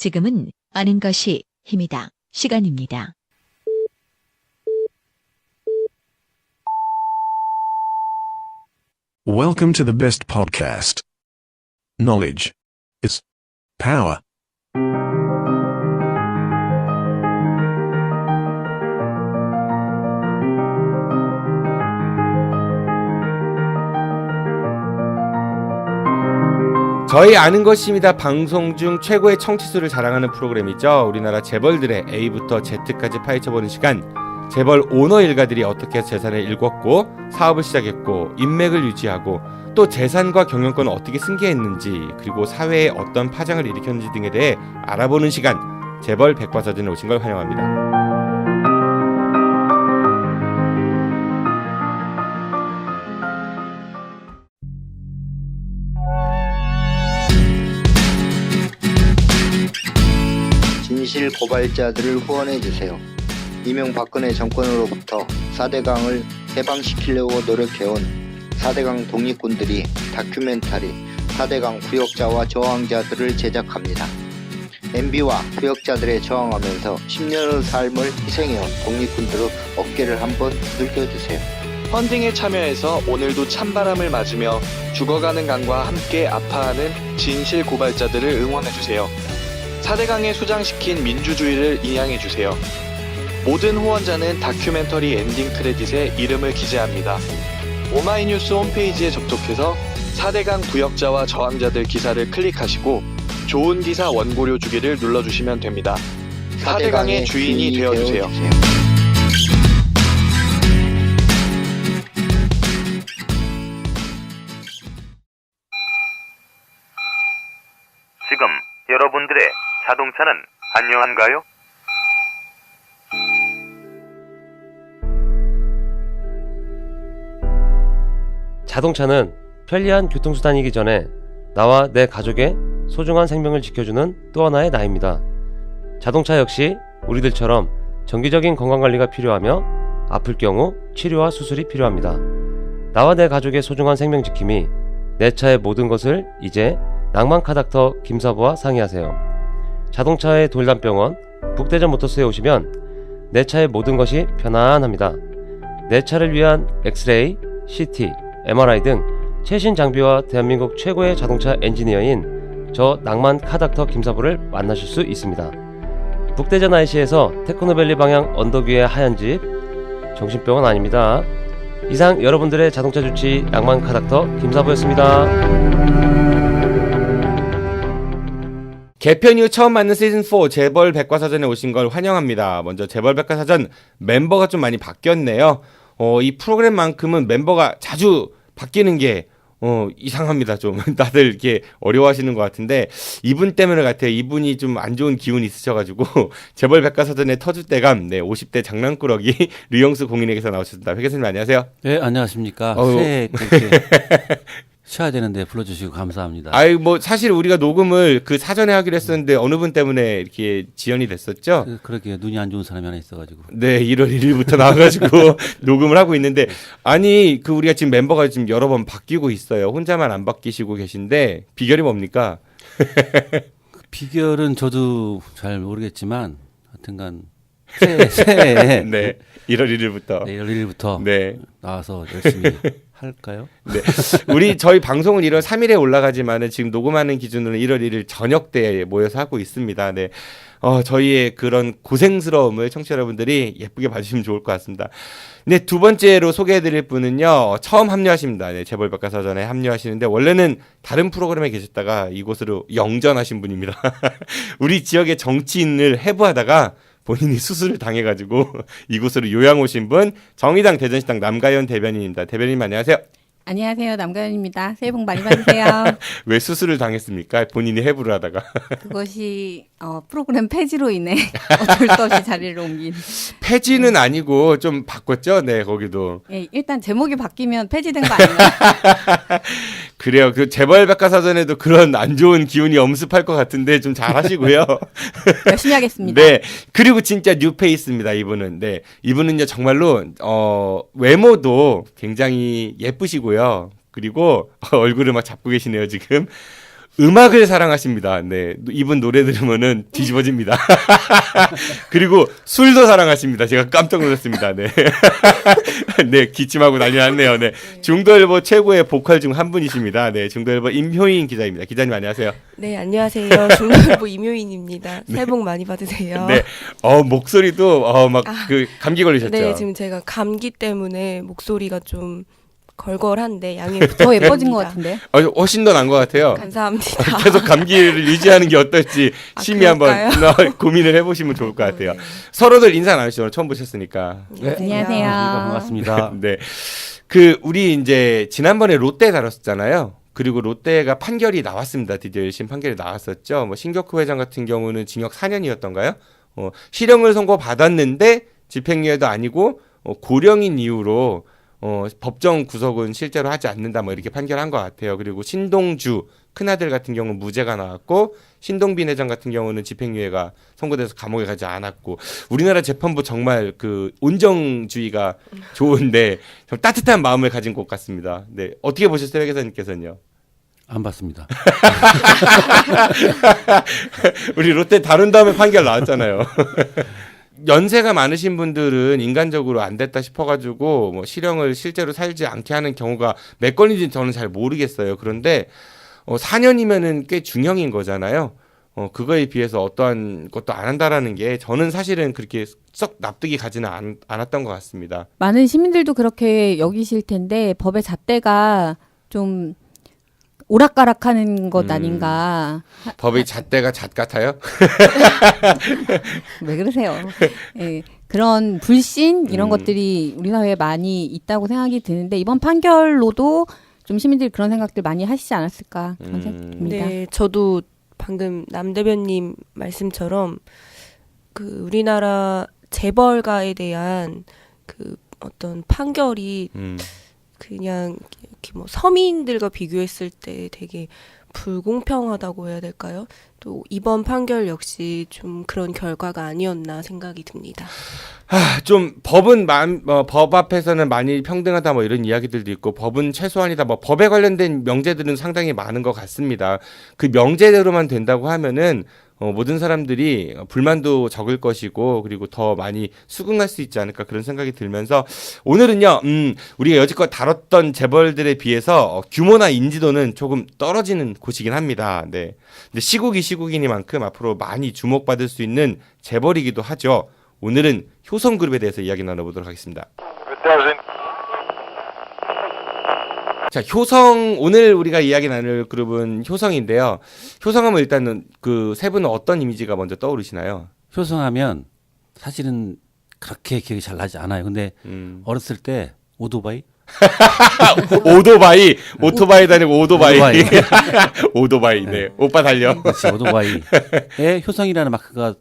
지금은 아는 것이 힘이다. 시간입니다. Welcome to the best podcast. Knowledge is power. 저희 아는 것입니다. 방송 중 최고의 청취수를 자랑하는 프로그램이죠. 우리나라 재벌들의 A부터 Z까지 파헤쳐보는 시간. 재벌 오너 일가들이 어떻게 재산을 일궜고 사업을 시작했고 인맥을 유지하고 또 재산과 경영권을 어떻게 승계했는지, 그리고 사회에 어떤 파장을 일으켰는지 등에 대해 알아보는 시간. 재벌 백과사전에 오신 걸 환영합니다. 진실 고발자들을 후원해주세요. 이명박근혜 정권으로부터 4대강을 해방시키려고 노력해온 4대강 독립군들이 다큐멘터리 4대강 구역자와 저항자들을 제작합니다. MB와 구역자들에 저항하면서 10년의 삶을 희생해온 독립군들의 어깨를 한번 두들겨주세요. 펀딩에 참여해서 오늘도 찬바람을 맞으며 죽어가는 강과 함께 아파하는 진실 고발자들을 응원해주세요. 4대강에 수장시킨 민주주의를 인양해주세요. 모든 후원자는 다큐멘터리 엔딩 크레딧에 이름을 기재합니다. 오마이뉴스 홈페이지에 접속해서 4대강 구역자와 저항자들 기사를 클릭하시고 좋은 기사 원고료 주기를 눌러주시면 됩니다. 4대강의 주인이 되어주세요. 지금 여러분들의 자동차는 안녕한가요? 자동차는 편리한 교통수단이기 전에 나와 내 가족의 소중한 생명을 지켜주는 또 하나의 나입니다. 자동차 역시 우리들처럼 정기적인 건강관리가 필요하며 아플 경우 치료와 수술이 필요합니다. 나와 내 가족의 소중한 생명 지킴이 내 차의 모든 것을 이제 낭만카닥터 김사부와 상의하세요. 자동차의 돌담병원 북대전 모터스에 오시면 내 차의 모든 것이 편안합니다. 내 차를 위한 엑스레이, CT, MRI 등 최신 장비와 대한민국 최고의 자동차 엔지니어인 저 낭만 카닥터 김사부를 만나실 수 있습니다. 북대전 IC에서 테크노밸리 방향 언덕 위의 하얀 집, 정신병원 아닙니다. 이상 여러분들의 자동차 주치 낭만 카닥터 김사부였습니다. 개편 이후 처음 맞는 시즌4 재벌 백과사전에 오신 걸 환영합니다. 먼저 재벌 백과사전 멤버가 좀 많이 바뀌었네요. 이 프로그램만큼은 멤버가 자주 바뀌는 게 이상합니다. 좀 다들 이렇게 어려워하시는 것 같은데 이분 때문에 같아요. 이분이 좀 안 좋은 기운이 있으셔가지고 재벌 백과사전의 터줏대감 50대 장난꾸러기 류영수 공인에게서 나오셨습니다. 회 교수님 안녕하세요. 네, 안녕하십니까. 새해 그렇게 쉬어야 되는데 불러주시고 감사합니다. 아이 뭐 사실 우리가 녹음을 그 사전에 하기로 했었는데 어느 분 때문에 이렇게 지연이 됐었죠. 그렇게 눈이 안 좋은 사람이 하나 있어가지고. 네, 1월 1일부터 나와가지고 녹음을 하고 있는데 아니 그 우리가 지금 멤버가 지금 여러 번 바뀌고 있어요. 혼자만 안 바뀌시고 계신데 비결이 뭡니까? 비결은 저도 잘 모르겠지만 하여튼간 새해에 네, 1월 1일부터. 네, 1월 1일부터 네. 나와서 열심히 할까요? 네. 저희 방송은 1월 3일에 올라가지만은 지금 녹음하는 기준으로 1월 1일 저녁 때 모여서 하고 있습니다. 네. 저희의 그런 고생스러움을 청취자 여러분들이 예쁘게 봐주시면 좋을 것 같습니다. 네, 두 번째로 소개해드릴 분은요, 처음 합류하십니다. 네, 재벌 백과사전에 합류하시는데, 원래는 다른 프로그램에 계셨다가 이곳으로 영전하신 분입니다. 우리 지역의 정치인을 해부하다가 본인이 수술을 당해가지고 이곳으로 요양 오신 분, 정의당 대전시당 남가연 대변인입니다. 대변인 안녕하세요. 안녕하세요. 남가연입니다. 새해 복 많이 받으세요. 왜 수술을 당했습니까? 본인이 해부를 하다가. 그것이 프로그램 폐지로 인해 어쩔 수 없이 자리를 옮긴. 폐지는 아니고 좀 바꿨죠? 네, 거기도. 네, 일단 제목이 바뀌면 폐지된 거 아닌가? 그래요. 그 재벌 백과사전에도 그런 안 좋은 기운이 엄습할 것 같은데 좀 잘하시고요. 열심히 하겠습니다. 네. 그리고 진짜 뉴페이스입니다. 이분은. 네. 이분은요 정말로 외모도 굉장히 예쁘시고요. 그리고 얼굴을 막 잡고 계시네요 지금. 음악을 사랑하십니다. 네. 이분 노래 들으면은 뒤집어집니다. 그리고 술도 사랑하십니다. 제가 깜짝 놀랐습니다. 네. 네, 기침하고 난리 났네요. 네. 중도일보 최고의 보컬 중 한 분이십니다. 네. 중도일보 임효인 기자입니다. 기자님 안녕하세요. 네, 안녕하세요. 중도일보 임효인입니다. 새해 복 많이 받으세요. 네. 목소리도 막 그 감기 걸리셨죠? 네, 지금 제가 감기 때문에 목소리가 좀 걸걸한데 양해 더 예뻐진 것 부탁드립니다. 같은데. 훨씬 더 나은 것 같아요. 감사합니다. 계속 감기를 유지하는 게 어떨지 심히 한번 그럴까요? 고민을 해보시면 좋을 것 같아요. 네. 서로들 인사 나누시죠. 처음 보셨으니까. 네. 안녕하세요. 반갑습니다. 네. 우리 이제 지난번에 롯데 다뤘었잖아요. 그리고 롯데가 판결이 나왔습니다. 드디어 1심 판결이 나왔었죠. 뭐 신격호 회장 같은 경우는 징역 4년이었던가요? 실형을 선고받았는데 집행유예도 아니고 고령인 이유로 법정 구속은 실제로 하지 않는다 뭐 이렇게 판결한 것 같아요. 그리고 신동주 큰아들 같은 경우는 무죄가 나왔고 신동빈 회장 같은 경우는 집행유예가 선고돼서 감옥에 가지 않았고 우리나라 재판부 정말 그 온정주의가 좋은데 좀 따뜻한 마음을 가진 것 같습니다. 네, 어떻게 보셨어요, 회 기자님께서는요? 안 봤습니다. 우리 롯데 다룬 다음에 판결 나왔잖아요. 연세가 많으신 분들은 인간적으로 안 됐다 싶어가지고 뭐 실형을 실제로 살지 않게 하는 경우가 몇 건인지 저는 잘 모르겠어요. 그런데 4년이면은 꽤 중형인 거잖아요. 그거에 비해서 어떠한 것도 안 한다라는 게 저는 사실은 그렇게 썩 납득이 가지는 않았던 것 같습니다. 많은 시민들도 그렇게 여기실 텐데 법의 잣대가 좀 오락가락하는 것 아닌가. 법의 잣대가 잣 같아요? 왜 그러세요? 예, 그런 불신 이런 것들이 우리 사회에 많이 있다고 생각이 드는데 이번 판결로도 좀 시민들이 그런 생각들 많이 하시지 않았을까 그런 생각입니다. 네, 저도 방금 남 대변님 말씀처럼 그 우리나라 재벌가에 대한 그 어떤 판결이 그냥 이렇게 뭐 서민들과 비교했을 때 되게 불공평하다고 해야 될까요? 또 이번 판결 역시 좀 그런 결과가 아니었나 생각이 듭니다. 좀 법은 법 앞에서는 많이 평등하다 뭐 이런 이야기들도 있고 법은 최소한이다 뭐 법에 관련된 명제들은 상당히 많은 것 같습니다. 그 명제대로만 된다고 하면은 모든 사람들이 불만도 적을 것이고 그리고 더 많이 수긍할 수 있지 않을까 그런 생각이 들면서 오늘은요 우리가 여지껏 다뤘던 재벌들에 비해서 규모나 인지도는 조금 떨어지는 곳이긴 합니다. 네. 근데 시국이 시국이니만큼 앞으로 많이 주목받을 수 있는 재벌이기도 하죠. 오늘은 효성그룹에 대해서 이야기 나눠보도록 하겠습니다. 자, 효성 오늘 우리가 이야기 나눌 그룹은 효성인데요. 효성하면 일단은 그 세 분은 어떤 이미지가 먼저 떠오르시나요? 효성하면 사실은 그렇게 기억이 잘 나지 않아요. 근데 어렸을 때 오토바이 오토바이 다니고 오토바이 네. 오빠 달려. 그렇지, 오토바이에 효성이라는 마크가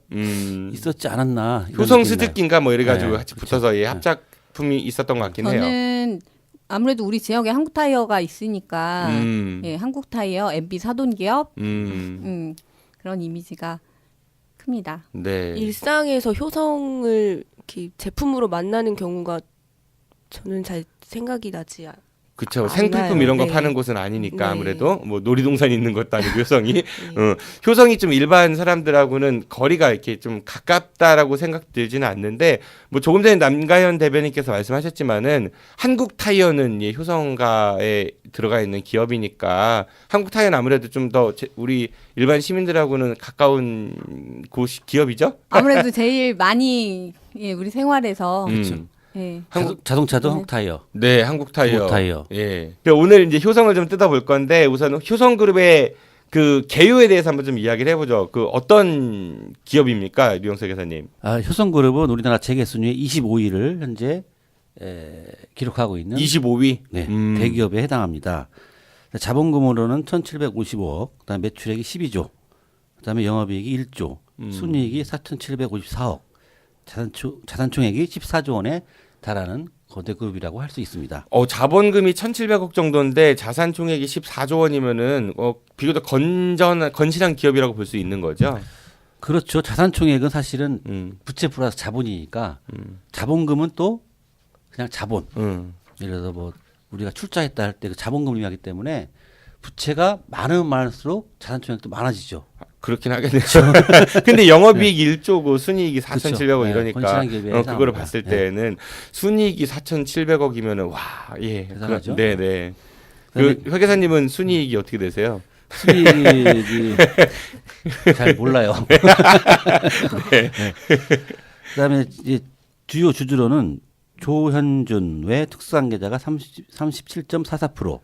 있었지 않았나. 효성 스즈키인가 뭐 이래가지고 네, 같이 그렇죠. 붙어서 합작품이 있었던 것 같긴 해요. 저는 아무래도 우리 지역에 한국타이어가 있으니까 예, 한국타이어, MB 사돈기업 그런 이미지가 큽니다. 네. 일상에서 효성을 이렇게 제품으로 만나는 경우가 저는 잘 생각이 나지 않아요. 그렇죠. 생필품 이런 거 네. 파는 곳은 아니니까 네. 아무래도 뭐 놀이동산 있는 것도 아니고 효성이 효성이 좀 일반 사람들하고는 거리가 이렇게 좀 가깝다라고 생각 들지는 않는데 뭐 조금 전에 남가현 대변인께서 말씀하셨지만은 한국 타이어는 효성가에 들어가 있는 기업이니까 한국 타이어는 아무래도 좀 더 우리 일반 시민들하고는 가까운 기업이죠. 아무래도 제일 많이 우리 생활에서 예. 자동차도 한국 타이어. 네, 한국 타이어. 한국 타이어. 예. 오늘 이제 효성을 좀 뜯어볼 건데 우선 효성그룹의 그 개요에 대해서 한번 좀 이야기를 해보죠. 그 어떤 기업입니까, 류영석 회사님? 효성그룹은 우리나라 재계 순위의 25위를 현재 기록하고 있는 25위. 네, 대기업에 해당합니다. 자본금으로는 1,755억, 그다음에 매출액이 12조, 그다음에 영업이익이 1조, 순이익이 4,754억, 자산총액이 14조 원에 달하는 거대 그룹이라고 할 수 있습니다. 자본금이 1,700억 정도인데 자산 총액이 14조 원이면은 비교적 건실한 기업이라고 볼 수 있는 거죠. 그렇죠. 자산 총액은 사실은 부채 플러스 자본이니까 자본금은 또 그냥 자본. 예를 들어서 뭐 우리가 출자했다 할 때 그 자본금을 의미하기 때문에 부채가 많으면 많을수록 자산 총액도 많아지죠. 그렇긴 하겠네요. 근데 영업이익 1조고 순이익이 4,700억 네, 이러니까 건실한 기업에 그거를 해당합니다. 봤을 때는 순이익이 4,700억이면은 와, 예. 대단하죠. 네, 네. 그 회계사님은 순이익이 어떻게 되세요? 수익이 잘 몰라요. 네. 그다음에 이제 주요 주주로는 조현준 외 특수관계자가 37.44%,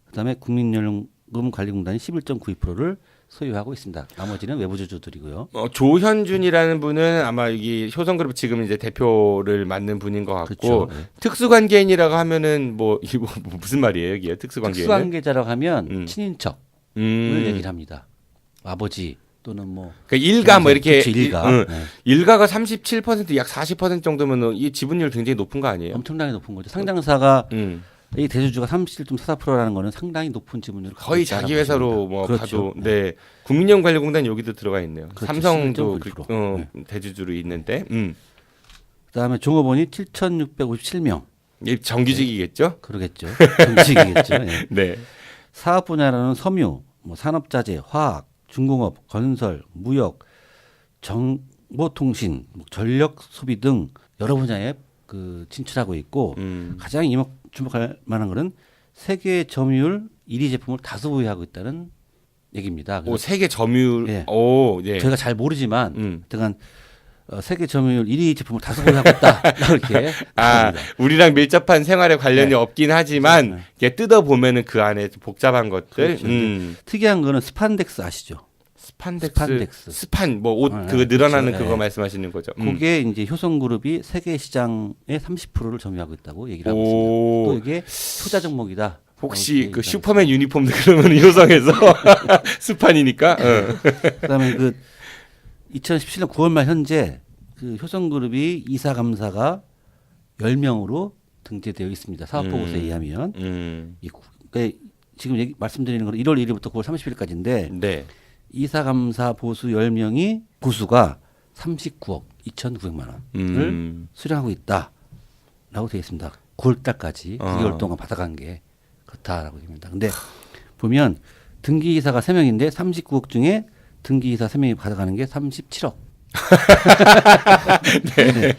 그다음에 국민연금관리공단이 11.92%를 소유하고 있습니다. 나머지는 외부 주주들이고요. 조현준이라는 분은 아마 여기 효성그룹 지금 이제 대표를 맡는 분인 것 같고 그렇죠. 네. 특수관계인이라고 하면은 뭐 이거 뭐 무슨 말이에요, 이게 특수관계인은? 특수관계자라고 하면 친인척을 얘기를 합니다. 아버지 또는 뭐 그러니까 일가 뭐 이렇게 그렇죠, 일가. 네. 일가가 37% 약 40% 정도면 이 지분율 굉장히 높은 거 아니에요? 엄청나게 높은 거죠. 상장사가 이 대주주가 37.44%라는 거는 상당히 높은 지분율을 거의 자기 회사로 뭐 그렇죠. 봐도 네. 국민연금관리공단 여기도 들어가 있네요. 그렇죠. 삼성도 11.92%. 대주주로 있는데 그다음에 종업원이 7,657명. 이 정규직이겠죠? 그러겠죠. 정규직이겠죠. 예. 네. 사업 분야로는 섬유, 뭐 산업자재, 화학, 중공업, 건설, 무역, 정보통신, 전력 소비 등 여러 분야에 그 진출하고 있고 가장 주목할 만한 것은 세계 점유율 1위 제품을 다수 보유하고 있다는 얘기입니다. 오, 세계 점유율. 예. 오, 예. 저희가 잘 모르지만 하여간 세계 점유율 1위 제품을 다수 보유하고 있다. 이렇게 합니다. 우리랑 밀접한 생활에 관련이 없긴 하지만 이게 뜯어 보면은 그 안에 복잡한 것들. 그렇죠. 특이한 거는 스판덱스 아시죠? 스판덱스. 스판 뭐 옷 그거 늘어나는 그렇죠. 그거 말씀하시는 거죠. 그게 이제 효성그룹이 세계 시장의 30%를 점유하고 있다고 얘기를 하고 오. 있습니다. 또 이게 투자 종목이다. 혹시 그 슈퍼맨 유니폼도 그러면 효성에서 스판이니까. 그다음에 그 2017년 9월 말 현재 그 효성그룹이 이사 감사가 10명으로 등재되어 있습니다. 사업보고서에 의하면 그러니까 지금 말씀드리는 건 1월 1일부터 9월 30일까지인데 네. 이사 감사 보수 10명이 보수가 39억 2,900만 원을 수령하고 있다라고 되어 있습니다. 9월 달까지 9개월 동안 받아간 게 그렇다라고 됩니다. 근데 보면 등기이사가 3명인데 39억 중에 등기이사 3명이 받아가는 게 37억. 네.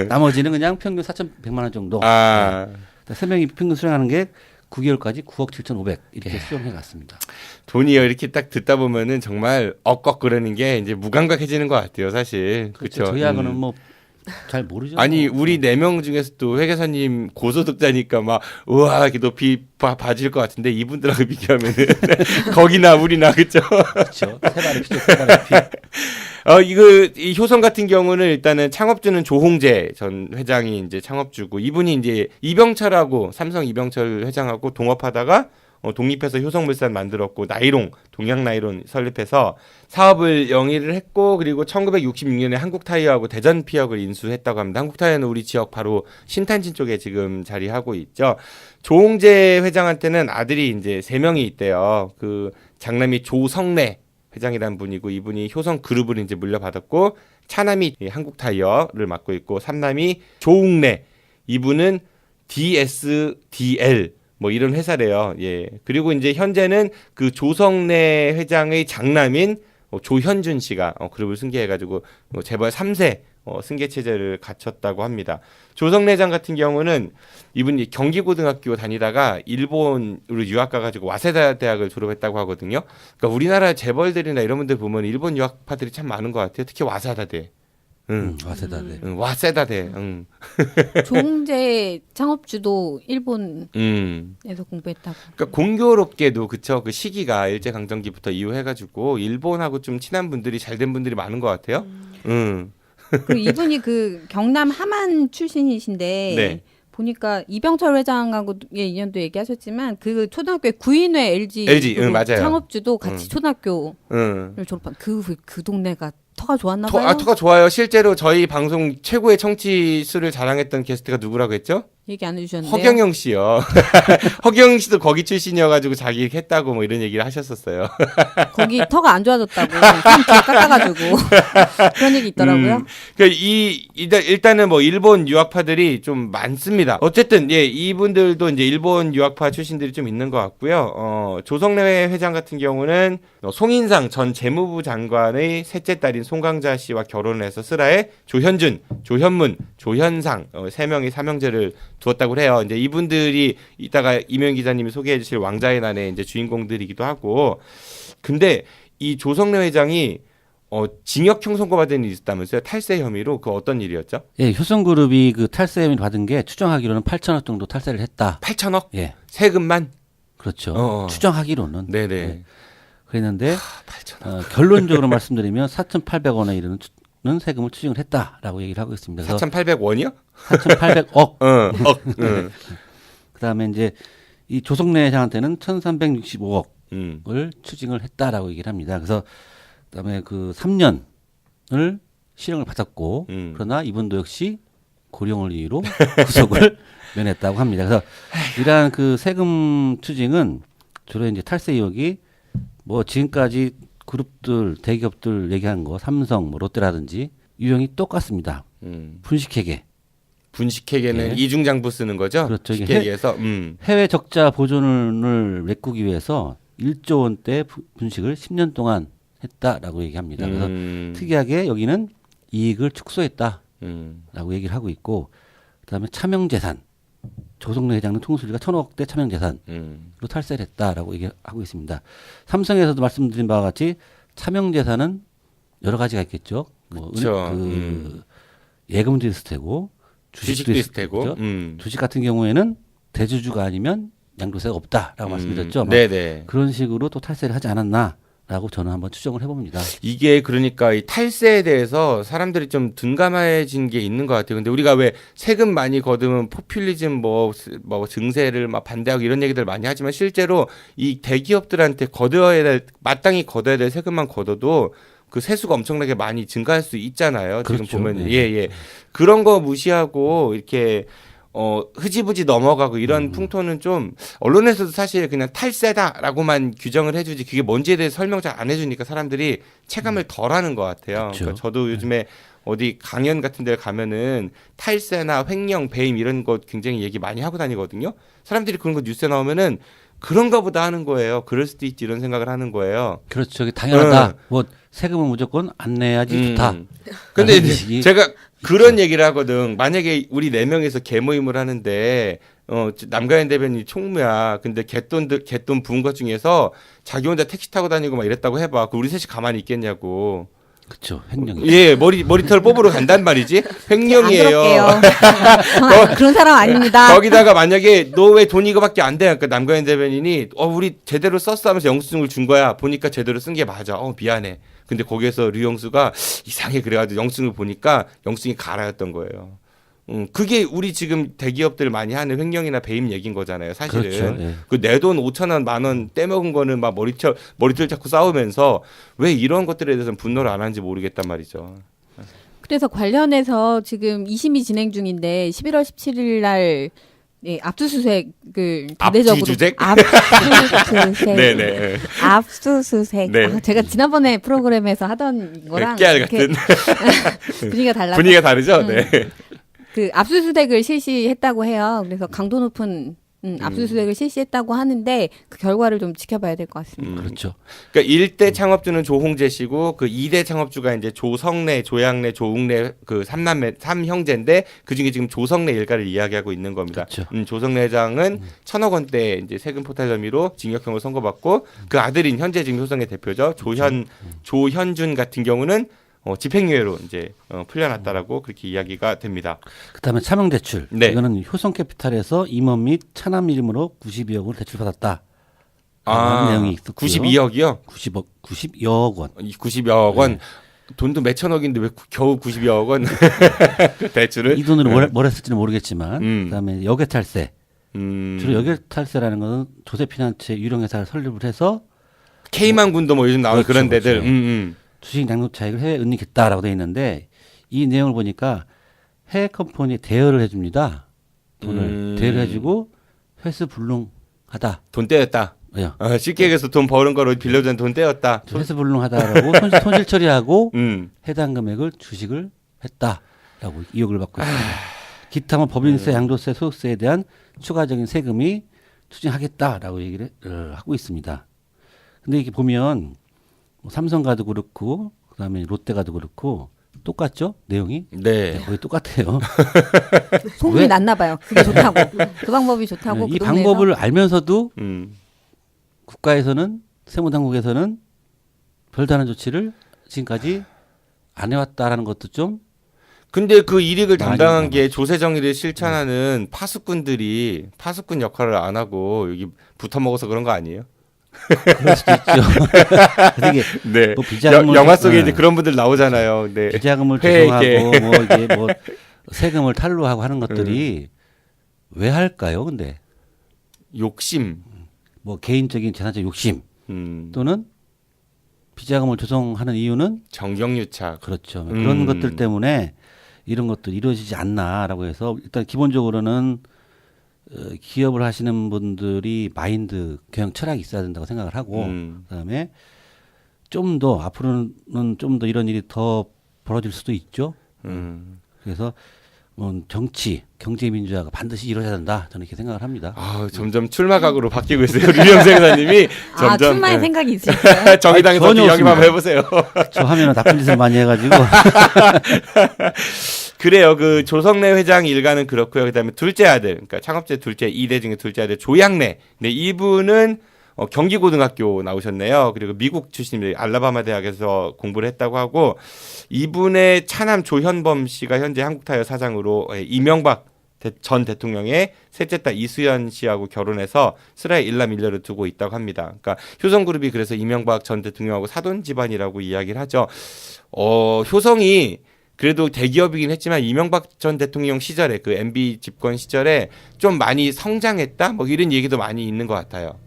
나머지는 그냥 평균 4,100만 원 정도. 3명이 평균 수령하는 게 9개월까지 9억 7,500 이렇게 수령해 갔습니다. 돈이요 이렇게 딱 듣다 보면은 정말 억걱거리는 게 이제 무감각해지는 것 같아요, 사실. 그렇죠. 저희하고는 뭐 잘 모르죠. 아니 우리 4명 중에서도 회계사님 고소득자니까 막 우와 이렇게 높이 봐질 것 같은데 이분들하고 비교하면은 거기나 우리나 그렇죠. 그렇죠. 세 발의 피죠, 세 발의 피. 이 효성 같은 경우는 일단은 창업주는 조홍재 전 회장이 이제 창업주고 이분이 이제 이병철하고 삼성 이병철 회장하고 동업하다가 독립해서 효성물산 만들었고 나이롱 동양나이론 설립해서 사업을 영위를 했고 그리고 1966년에 한국타이어하고 대전피혁을 인수했다고 합니다. 한국타이어는 우리 지역 바로 신탄진 쪽에 지금 자리하고 있죠. 조홍재 회장한테는 아들이 이제 3명이 있대요. 그 장남이 조성래 회장이라는 분이고 이분이 효성그룹을 이제 물려받았고 차남이 한국타이어를 맡고 있고 삼남이 조웅래 이분은 DSDL 뭐 이런 회사래요. 예. 그리고 이제 현재는 그 조성래 회장의 장남인 조현준 씨가 그룹을 승계해가지고 재벌 3세 승계 체제를 갖췄다고 합니다. 조성래 회장 같은 경우는 이분이 경기고등학교 다니다가 일본으로 유학 가가지고 와세다 대학을 졸업했다고 하거든요. 그러니까 우리나라 재벌들이나 이런 분들 보면 일본 유학파들이 참 많은 것 같아요. 특히 와세다대. 와세다대. 와세다대. 조홍재 창업주도 일본에서 공부했다고. 그러니까 공교롭게도 그쵸 그 시기가 일제 강점기부터 이후 해가지고 일본하고 좀 친한 분들이 잘된 분들이 많은 것 같아요. 그리고 이분이 그 경남 함안 출신이신데 네. 보니까 이병철 회장하고의 인연도 얘기하셨지만 그 초등학교에 구인회 LG 맞아요. 창업주도 같이 초등학교를 졸업한 그 동네가 터가 좋았나 봐요. 터가 좋아요. 실제로 저희 방송 최고의 청취 수를 자랑했던 게스트가 누구라고 했죠? 얘기 안 해주셨는데요. 허경영 씨요. 허경영 씨도 거기 출신이어가지고 자기 했다고 뭐 이런 얘기를 하셨었어요. 거기 터가 안 좋아졌다고 좀 뒤에 깎아가지고 그런 얘기 있더라고요. 일단은 뭐 일본 유학파들이 좀 많습니다. 어쨌든 예 이분들도 이제 일본 유학파 출신들이 좀 있는 것 같고요. 조성래 회장 같은 경우는 송인상 전 재무부 장관의 셋째 딸인 송강자 씨와 결혼을 해서 슬하에 조현준, 조현문, 조현상 세 명의 삼형제를 두었다고 해요. 이제 이분들이 이따가 이면 기자님이 소개해 주실 왕자의 난의 이제 주인공들이기도 하고. 근데 이 조성래 회장이 징역형 선고받은 일이 있었다면서요? 탈세 혐의로 그 어떤 일이었죠? 예, 효성그룹이 그 탈세 혐의 받은 게 추정하기로는 8천억 정도 탈세를 했다. 8천억? 예. 세금만? 그렇죠. 추정하기로는. 네네. 예. 그랬는데 결론적으로 말씀드리면 4,800원에 이르는 세금을 추징을 했다라고 얘기를 하고 있습니다. 4,800원이요? 4,800억. 억. 그다음에 이제 이 조성래 회장한테는 1,365억을 추징을 했다라고 얘기를 합니다. 그래서 그다음에 그 3년을 실형을 받았고 그러나 이분도 역시 고령을 이유로 구속을 면했다고 합니다. 그래서 이러한 그 세금 추징은 주로 이제 탈세 의혹이 뭐 지금까지 그룹들 대기업들 얘기한 거 삼성 뭐 롯데라든지 유형이 똑같습니다. 분식회계는 예. 이중장부 쓰는 거죠? 그렇죠. 쉽게 얘기해서 해외 적자 보존을 메꾸기 위해서 1조 원대 분식을 10년 동안 했다라고 얘기합니다. 그래서 특이하게 여기는 이익을 축소했다라고 얘기를 하고 있고, 그다음에 차명재산, 조성래 회장은 총수리가 1,000억대 차명재산으로 탈세를 했다라고 얘기하고 있습니다. 삼성에서도 말씀드린 바와 같이 차명재산은 여러 가지가 있겠죠. 뭐 예금도 있을 테고 주식도 있을 테고 주식 같은 경우에는 대주주가 아니면 양도세가 없다라고 말씀드렸죠. 네네. 그런 식으로 또 탈세를 하지 않았나라고 저는 한번 추정을 해봅니다. 이게 그러니까 이 탈세에 대해서 사람들이 좀 둔감해진 게 있는 것 같아요. 근데 우리가 왜 세금 많이 거두면 포퓰리즘 뭐 증세를 막 반대하고 이런 얘기들 많이 하지만 실제로 이 대기업들한테 마땅히 거둬야 될 세금만 거둬도 그 세수가 엄청나게 많이 증가할 수 있잖아요. 그렇죠. 지금 보면 예. 그런 거 무시하고 이렇게 흐지부지 넘어가고 이런 풍토는 좀 언론에서도 사실 그냥 탈세다라고만 규정을 해주지 그게 뭔지에 대해서 설명 잘 안 해주니까 사람들이 체감을 덜하는 것 같아요. 그렇죠. 그러니까 저도 요즘에 어디 강연 같은 데 가면은 탈세나 횡령, 배임 이런 거 굉장히 얘기 많이 하고 다니거든요. 사람들이 그런 거 뉴스에 나오면은 그런가 보다 하는 거예요. 그럴 수도 있지 이런 생각을 하는 거예요. 그렇죠. 당연하다. 뭐 세금은 무조건 안 내야지 좋다. 근데 제가 그런 얘기를 하거든. 만약에 우리 4명이서 개모임을 하는데 남가연 대변인이 총무야. 근데 개돈 부은 것 중에서 자기 혼자 택시 타고 다니고 막 이랬다고 해봐. 그 우리 셋이 가만히 있겠냐고. 그렇죠. 횡령이. 예, 머리털 뽑으러 간단 말이지. 횡령이에요. 저는 그런 사람 아닙니다. 거기다가 만약에 너 왜 돈 이거밖에 안 돼? 그러니까 남가연 대변인이 우리 제대로 썼어 하면서 영수증을 준 거야. 보니까 제대로 쓴 게 맞아. 미안해. 근데 거기에서 류영수가 이상해 그래가지고 영수증을 보니까 영수증이 가라였던 거예요. 그게 우리 지금 대기업들 많이 하는 횡령이나 배임 얘기인 거잖아요. 사실은. 그렇죠. 예. 그 내 돈 5,000원, 10,000원 떼먹은 거는 막 머리털 잡고 싸우면서 왜 이런 것들에 대해서는 분노를 안 하는지 모르겠단 말이죠. 그래서 관련해서 지금 2심이 진행 중인데 11월 17일 날 압수수색을 대대적으로 압수수색 네네. 압수수색 네. 제가 지난번에 프로그램에서 하던 거랑 깨알 같은 분위기가 다르죠. 네. 그 압수수색을 실시했다고 해요. 그래서 강도 높은 압수수색을 실시했다고 하는데 그 결과를 좀 지켜봐야 될 것 같습니다. 그렇죠. 그러니까 1대 창업주는 조홍재 씨고 그 2대 창업주가 이제 조성래, 조양래, 조웅래 그 3형제인데 그 중에 지금 조성래 일가를 이야기하고 있는 겁니다. 그렇죠. 조성래 회장은 1,000억 원대 이제 세금 포탈 혐의로 징역형을 선고받고 그 아들인 현재 지금 효성의 대표죠. 조현준 같은 경우는 집행유예로 이제 풀려났다라고 그렇게 이야기가 됩니다. 그다음에 차명대출. 네. 이거는 효성캐피탈에서 임원 및 차남 이름으로 92억을 대출받았다. 내용이 있었고요. 92억이요? 90여억 원. 90여억 원. 돈도 몇천억인데 왜 겨우 92억 원 대출을? 이 돈으로 뭘 했을지는 모르겠지만 그다음에 여객탈세. 주로 여객탈세라는 것은 조세피난처 유령회사를 설립을 해서 K만군도 뭐 요즘 나오는 그렇죠, 그런 데들. 그렇죠. 주식 양도 차익을 해외 은닉했다라고 되어 있는데 이 내용을 보니까 해외 컴퍼니에 대여를 해줍니다. 돈을 대여를 해주고 횟수 불능하다. 돈 떼였다. 쉽게 얘기해서 돈 버는 거로 빌려준 돈 떼었다. 횟수 불능하다라고 손실 처리하고 해당 금액을 주식을 했다라고 의혹을 받고 있습니다. 기타 뭐 법인세, 양도세, 소득세에 대한 추가적인 세금이 추징하겠다라고 얘기를 하고 있습니다. 근데 이게 보면 뭐 삼성가도 그렇고 그다음에 롯데가도 그렇고 똑같죠? 내용이? 네. 거의 똑같아요. 소문이 났나 봐요. 그게 좋다고. 그 방법이 좋다고. 이 방법을 알면서도 국가에서는 세무당국에서는 별다른 조치를 지금까지 안 해왔다라는 것도 좀 근데 그 이익을 담당한 게 조세정의를 실천하는 파수꾼들이 파수꾼 역할을 안 하고 여기 붙어 먹어서 그런 거 아니에요? 그럴 수도 있죠. 되게 네. 뭐 비자금을 영화 속에 이제 그런 분들 나오잖아요. 네. 비자금을 조성하고 뭐 이게 뭐 세금을 탈루하고 하는 것들이 왜 할까요? 근데 욕심, 뭐 개인적인 재산적 욕심 또는 비자금을 조성하는 이유는 정경유착. 그렇죠. 그런 것들 때문에 이런 것도 이루어지지 않나라고 해서 일단 기본적으로는 기업을 하시는 분들이 마인드, 경영 철학이 있어야 된다고 생각을 하고 그다음에 좀 더 앞으로는 좀 더 이런 일이 더 벌어질 수도 있죠. 그래서 뭐 정치, 경제 민주화가 반드시 이루어져야 된다. 저는 이렇게 생각을 합니다. 아, 점점 출마각으로 바뀌고 있어요. 류영생 의사님이 점점 출마의 생각이 있으세요? 정의당에서 이야기 한번 해보세요. 저 하면 나쁜 짓을 많이 해가지고. 그래요. 그 조성래 회장 일가는 그렇고요. 그다음에 둘째 아들, 그러니까 창업제 둘째 2대 중에 둘째 아들 조양래. 네, 이분은 경기고등학교 나오셨네요. 그리고 미국 출신입니다. 알라바마 대학에서 공부를 했다고 하고 이분의 차남 조현범 씨가 현재 한국타이어 사장으로 이명박 전 대통령의 셋째 딸 이수연 씨하고 결혼해서 슬하에 일남 일녀를 두고 있다고 합니다. 그러니까 효성그룹이 그래서 이명박 전 대통령하고 사돈 집안이라고 이야기를 하죠. 효성이 그래도 대기업이긴 했지만 이명박 전 대통령 시절에 그 MB 집권 시절에 좀 많이 성장했다? 뭐 이런 얘기도 많이 있는 것 같아요.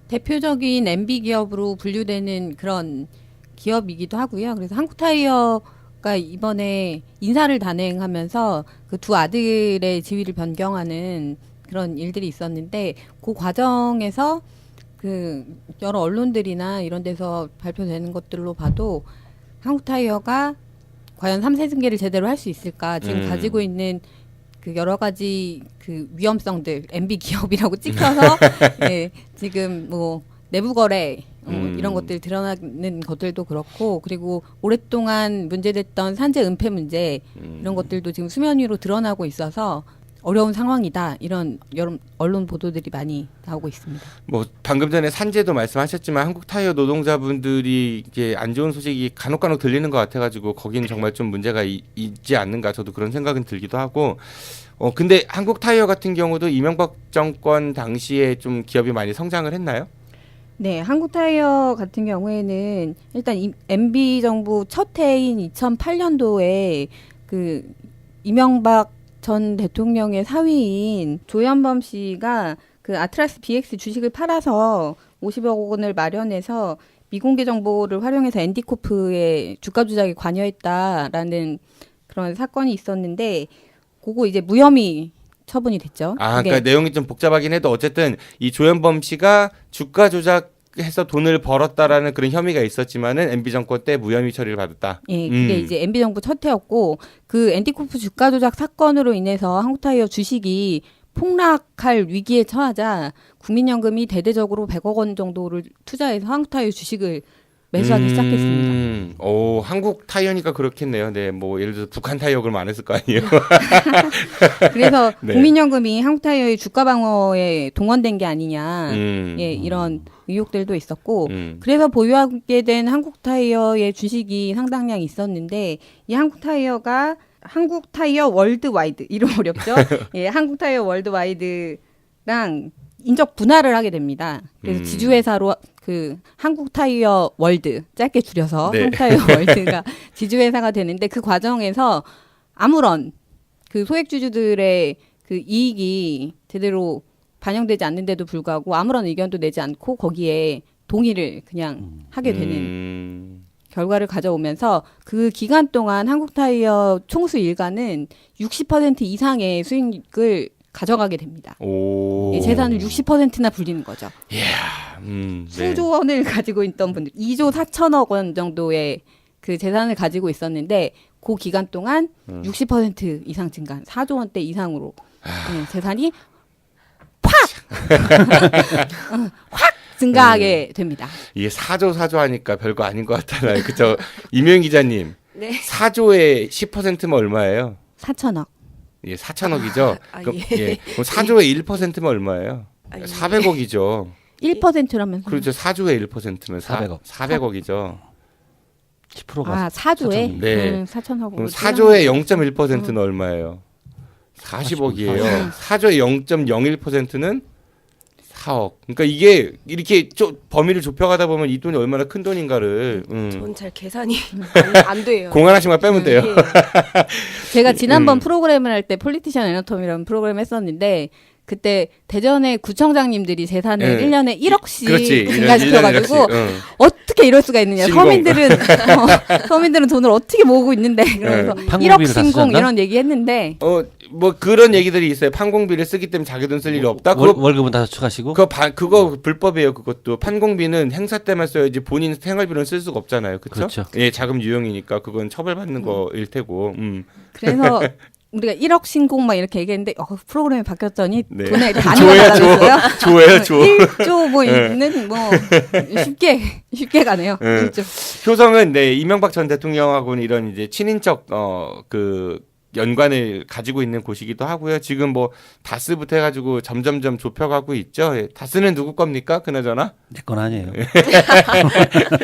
대표적인 MB 기업으로 분류되는 그런 기업이기도 하고요. 그래서 한국타이어가 이번에 인사를 단행하면서 그 두 아들의 지위를 변경하는 그런 일들이 있었는데 그 과정에서 그 여러 언론들이나 이런 데서 발표되는 것들로 봐도 한국타이어가 과연 3세 승계를 제대로 할 수 있을까? 지금 가지고 있는 그 여러 가지 그 위험성들 MB 기업이라고 찍혀서 예, 지금 뭐 내부 거래 이런 것들 드러나는 것들도 그렇고 그리고 오랫동안 문제됐던 산재 은폐 문제 이런 것들도 지금 수면 위로 드러나고 있어서 어려운 상황이다 이런 여러 언론 보도들이 많이 나오고 있습니다. 뭐 방금 전에 산재도 말씀하셨지만 한국 타이어 노동자분들이 이게 안 좋은 소식이 간혹 들리는 것 같아가지고 거기는 정말 좀 문제가 있지 않는가 저도 그런 생각은 들기도 하고 근데 한국 타이어 같은 경우도 이명박 정권 당시에 좀 기업이 많이 성장을 했나요? 네, 한국타이어 같은 경우에는 일단 MB 정부 첫 해인 2008년도에 그 이명박 전 대통령의 사위인 조현범 씨가 그 아트라스 BX 주식을 팔아서 50억 원을 마련해서 미공개 정보를 활용해서 앤디코프의 주가 조작에 관여했다라는 그런 사건이 있었는데 그거 이제 무혐의 처분이 됐죠. 그러니까 내용이 좀 복잡하긴 해도 어쨌든 이 조현범 씨가 주가 조작해서 돈을 벌었다라는 그런 혐의가 있었지만은 MB 정권 때 무혐의 처리를 받았다. 예, 그게 이제 MB 정부 첫 해였고 그 앤디코프 주가 조작 사건으로 인해서 한국타이어 주식이 폭락할 위기에 처하자 국민연금이 대대적으로 100억 원 정도를 투자해서 한국타이어 주식을 매수하기 시작했습니다. 한국 타이어니까 그렇겠네요. 네, 뭐 예를 들어서 북한 타이어 그러면 안 했을 거 아니에요. 그래서 네. 국민연금이 한국타이어의 주가 방어에 동원된 게 아니냐, 예, 이런 의혹들도 있었고, 그래서 보유하게 된 한국타이어의 주식이 상당량 있었는데 이 한국타이어가 한국타이어 월드와이드 이름 어렵죠? 예, 한국타이어 월드와이드랑 인적 분할을 하게 됩니다. 그래서 지주회사로 그 한국타이어 월드 짧게 줄여서 네. 한국타이어 월드가 지주회사가 되는데 그 과정에서 아무런 그 소액주주들의 그 이익이 제대로 반영되지 않는데도 불구하고 아무런 의견도 내지 않고 거기에 동의를 그냥 하게 되는 결과를 가져오면서 그 기간 동안 한국타이어 총수 일가는 60% 이상의 수익을 가져가게 됩니다. 오. 이 재산을 60%나 불리는 거죠. 네. 수조 원을 가지고 있던 분들 2조 4천억 원 정도의 그 재산을 가지고 있었는데 그 기간 동안 60% 이상 증가한 4조 원대 이상으로 재산이 확 증가하게 됩니다. 이게 사조 하니까 별거 아닌 것 같잖아요. 그쵸? 이명 기자님. 네. 4조의 10%면 얼마예요? 4천억. 예, 4천억이죠. 그럼, 예. 그럼 4조의 1%면 얼마예요? 예. 400억이죠. 1%라면서. 그렇죠. 4조의 1%면 400억. 400억이죠. 10%가 4조에? 네. 4천억. 그럼 4조의 0.1%는 얼마예요? 40억이에요. 4조의 0.01%는 4억. 그러니까 이게 이렇게 범위를 좁혀가다 보면 이 돈이 얼마나 큰 돈인가를. 전 잘 계산이 안 돼요. 공 하나씩만 빼면 돼요. 예. 제가 지난번 프로그램을 할 때 폴리티션 애너토미라는 프로그램 했었는데 그때 대전의 구청장님들이 재산을 1년에 1억씩 그렇지. 증가시켜가지고 1년에 1억씩. 어떻게 이럴 수가 있느냐. 신공. 서민들은 돈을 어떻게 모으고 있는데 그래서 판공비를 1억 다 신공 쓰셨나? 이런 얘기 했는데 뭐 그런 얘기들이 있어요. 판공비를 쓰기 때문에 자기 돈 쓸 일이 없다. 월급은 다 저축하시고? 그거 불법이에요. 그것도 판공비는 행사 때만 써야지 본인 생활비로는 쓸 수가 없잖아요. 그렇죠. 예, 자금 유용이니까 그건 처벌받는 거일 테고. 그래서 우리가 1억 신공 막 이렇게 얘기했는데 프로그램이 바뀌었더니 네. 돈의 단위가 달라졌어요. 조예요, 조. 1조 뭐 네. 있는 뭐 쉽게 가네요. 네. 1조. 효성은 이명박 전 대통령하고는 이런 이제 친인척 그 연관을 가지고 있는 곳이기도 하고요. 지금 뭐 다스부터 해가지고 점점점 좁혀가고 있죠. 예. 다스는 누구 겁니까? 그나저나 내 건 아니에요.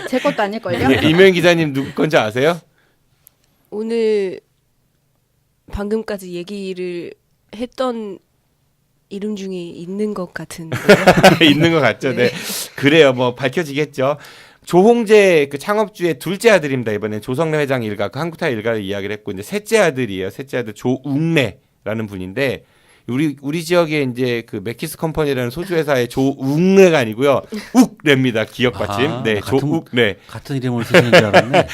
제 것도 아닐걸요? 예, 이명 기자님 누구 건지 아세요? 오늘 방금까지 얘기를 했던 이름 중에 있는 것 같은데. 있는 것 같죠. 네. 그래요. 뭐 밝혀지겠죠. 조홍재 그 창업주의 둘째 아들입니다. 이번에 조성래 회장 일가, 그 한국타이 일가를 이야기를 했고 이제 셋째 아들이에요. 셋째 아들 조웅래라는 분인데 우리 지역에 이제 그 맥키스 컴퍼니라는 소주 회사의 조웅래가 아니고요. 욱래입니다. 기억 받침. 네. 조욱래. 같은 이름을 쓰시는 줄 알았네.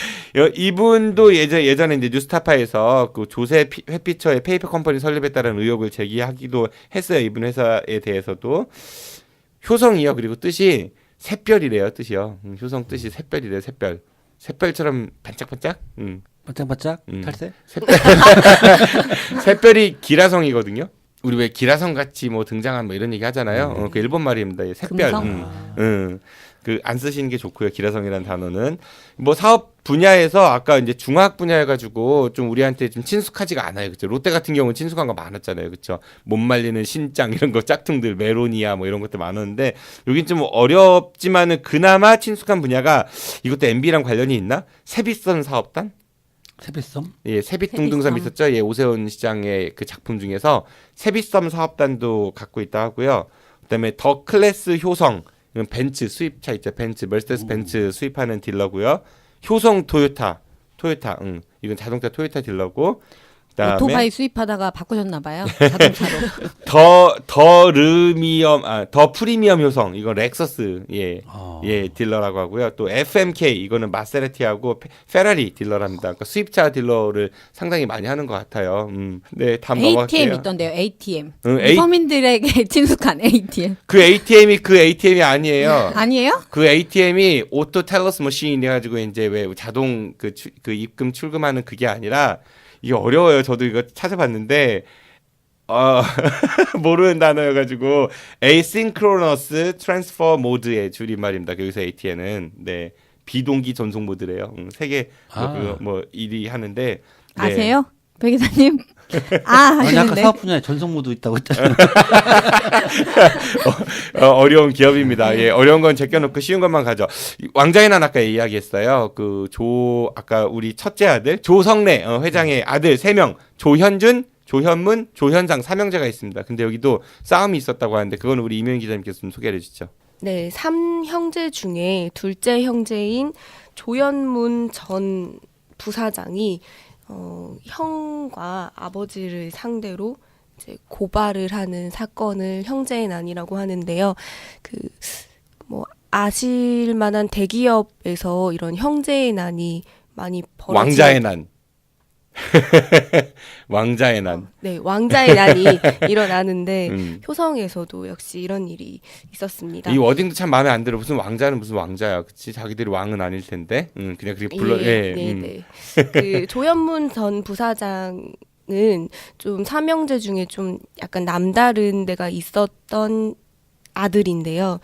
이분도 예전에 이제 뉴스타파에서 그 조세 회피처의 페이퍼 컴퍼니 설립했다는 의혹을 제기하기도 했어요. 이분 회사에 대해서도. 효성이요. 그리고 뜻이 샛별이래요. 뜻이요. 효성 뜻이 샛별이래요. 샛별. 샛별처럼 반짝반짝. 반짝반짝 탈색. 샛별이 기라성이거든요. 우리 왜 기라성 같이 뭐 등장한 뭐 이런 얘기 하잖아요. 그 일본 말입니다. 샛별. 그 안 쓰시는 게 좋고요. 기라성이라는 단어는 뭐 사업 분야에서 아까 이제 중화학 분야여가지고 좀 우리한테 좀 친숙하지가 않아요. 그죠? 롯데 같은 경우는 친숙한 거 많았잖아요. 그렇죠? 못 말리는 신짱 이런 거 짝퉁들 메로니아 뭐 이런 것들 많았는데 여긴 좀 어렵지만은 그나마 친숙한 분야가 이것도 MB랑 관련이 있나? 세빛선 사업단? 세빛섬? 예, 세빛둥둥섬 있었죠. 예, 오세훈 시장의 그 작품 중에서 세빛섬 사업단도 갖고 있다 하고요. 그다음에 더 클래스 효성, 이건 벤츠 수입차 있죠. 벤츠, 머세데스 벤츠 수입하는 딜러고요. 효성 토요타, 이건 자동차 토요타 딜러고. 그다음에 오토바이 수입하다가 바꾸셨나 봐요. 자동차로. 더 프리미엄 효성, 이건 렉서스 예 딜러라고 하고요. 또 FMK 이거는 마세라티하고 페라리 딜러랍니다. 그러니까 수입차 딜러를 상당히 많이 하는 것 같아요. 네, 다음 넘어갈게요. ATM 있던데요. ATM. 서민들에게 친숙한 ATM. 그 ATM이 아니에요. 아니에요? 그 ATM이 오토 텔러스 머신 해가지고 이제 왜 자동 그 입금 출금하는 그게 아니라. 이게 어려워요. 저도 이거 찾아봤는데 모르는 단어여가지고 Asynchronous Transfer Mode의 줄임말입니다. 여기서 ATM은 네 비동기 전송 모드래요. 세계 뭐 일이 하는데 네. 아세요, 배 기자님? 아니 아까 사업 분야에 전송 모드 있다고 했잖아요. 어려운 기업입니다. 예, 어려운 건 제껴놓고 쉬운 것만 가죠. 왕자의 난 아까 이야기했어요. 아까 우리 첫째 아들 조성래 회장의 아들 3명 조현준, 조현문, 조현상 3형제가 있습니다. 근데 여기도 싸움이 있었다고 하는데 그건 우리 이명 기자님께서 좀 소개해 주시죠. 네, 3형제 중에 둘째 형제인 조현문 전 부사장이 형과 아버지를 상대로 이제 고발을 하는 사건을 형제의 난이라고 하는데요. 뭐 아실 만한 대기업에서 이런 형제의 난이 많이 벌어지는 왕자의 난. 왕자의 난. 네, 왕자의 난이 일어나는데 음. 효성에서도 역시 이런 일이 있었습니다. 이 워딩도 참 마음에 안 들어. 무슨 왕자는 무슨 왕자야, 그치? 자기들이 왕은 아닐 텐데. 그냥 그렇게 불러. 네, 네. 그 조현문 전 부사장은 좀 삼형제 중에 좀 약간 남다른 데가 있었던 아들인데요.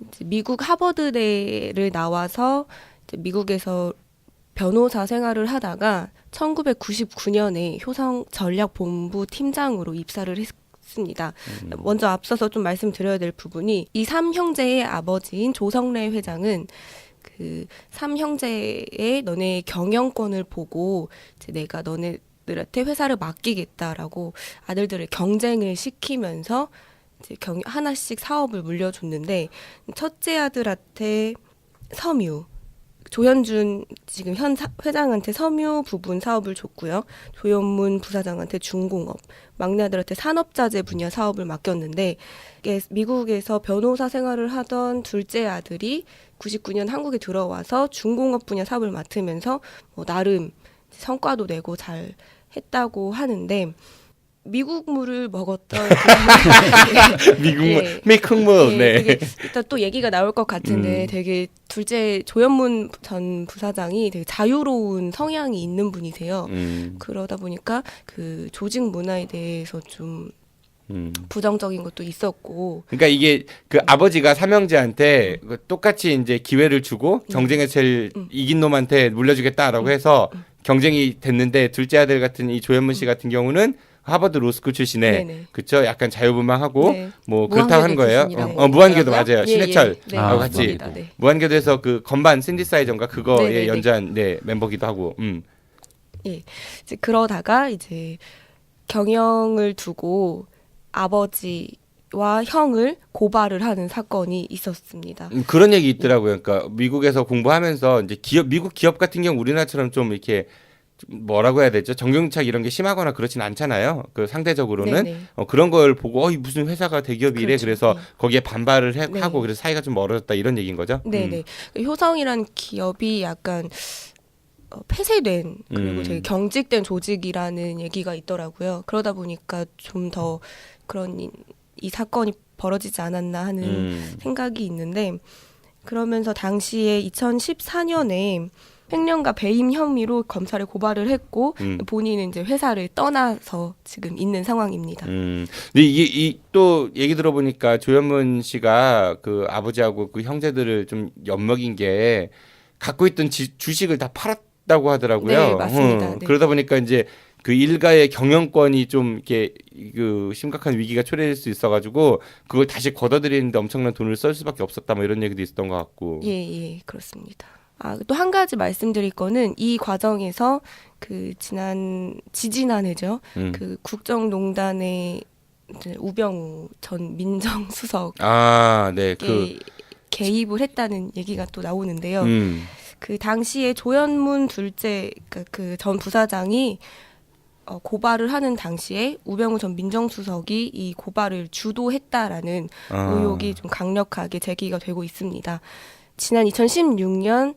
이제 미국 하버드대를 나와서 이제 미국에서 변호사 생활을 하다가 1999년에 효성 전략본부 팀장으로 입사를 했습니다. 먼저 앞서서 좀 말씀드려야 될 부분이 이 삼형제의 아버지인 조성래 회장은 그 삼형제의 너네 경영권을 보고 이제 내가 너네들한테 회사를 맡기겠다라고 아들들을 경쟁을 시키면서 이제 하나씩 사업을 물려줬는데 첫째 아들한테 섬유, 조현준 지금 현 회장한테 섬유 부분 사업을 줬고요. 조현문 부사장한테 중공업, 막내 아들한테 산업자재 분야 사업을 맡겼는데 이게 미국에서 변호사 생활을 하던 둘째 아들이 99년 한국에 들어와서 중공업 분야 사업을 맡으면서 뭐 나름 성과도 내고 잘 했다고 하는데 미국물을 먹었던 미국물, 미국물. 네. 되게 일단 또 얘기가 나올 것 같은데 되게 둘째 조현문 전 부사장이 되게 자유로운 성향이 있는 분이세요. 그러다 보니까 그 조직 문화에 대해서 좀 부정적인 것도 있었고. 그러니까 이게 그 아버지가 삼형제한테 똑같이 이제 기회를 주고 경쟁에서 제일 이긴 놈한테 물려주겠다라고 해서 경쟁이 됐는데 둘째 아들 같은 이 조현문 씨 같은 경우는 하버드 로스쿨 출신에 그쵸, 약간 자유분방하고 뭐 그렇다고 하는 거예요. 무한궤도 맞아요. 신해철하고 같이 무한궤도에서 그 건반 신디사이저인가 그거에 연주한 멤버기도 하고. 예, 이제 그러다가 이제 경영을 두고 아버지와 형을 고발을 하는 사건이 있었습니다. 그런 얘기 있더라고요. 그러니까 미국에서 공부하면서 이제 미국 기업 같은 경우 우리나라처럼 좀 이렇게 뭐라고 해야 되죠? 정경유착 이런 게 심하거나 그렇진 않잖아요. 그 상대적으로는 그런 걸 보고 무슨 회사가 대기업이래. 그렇죠. 그래서 거기에 반발을 하고 그래서 사이가 좀 멀어졌다 이런 얘기인 거죠. 네네. 효성이라는 기업이 약간 폐쇄된 그리고 되게 경직된 조직이라는 얘기가 있더라고요. 그러다 보니까 좀 더 그런 이 사건이 벌어지지 않았나 하는 생각이 있는데 그러면서 당시에 2014년에 횡령과 배임 혐의로 검찰에 고발을 했고 본인은 이제 회사를 떠나서 지금 있는 상황입니다. 근데 이게 또 얘기 들어보니까 조현문 씨가 그 아버지하고 그 형제들을 좀 엿먹인 게 갖고 있던 주식을 다 팔았다고 하더라고요. 네, 맞습니다. 네. 그러다 보니까 이제 그 일가의 경영권이 좀 이렇게 그 심각한 위기가 초래될 수 있어가지고 그걸 다시 걷어들이는데 엄청난 돈을 쓸 수밖에 없었다 뭐 이런 얘기도 있었던 것 같고. 예, 그렇습니다. 또 한 가지 말씀드릴 거는 이 과정에서 그 지지난해죠. 그 국정농단의 우병우 전 민정수석 개입을 했다는 얘기가 또 나오는데요. 그 당시에 조현문 둘째 그 전 부사장이 고발을 하는 당시에 우병우 전 민정수석이 이 고발을 주도했다라는 의혹이 좀 강력하게 제기가 되고 있습니다. 지난 2016년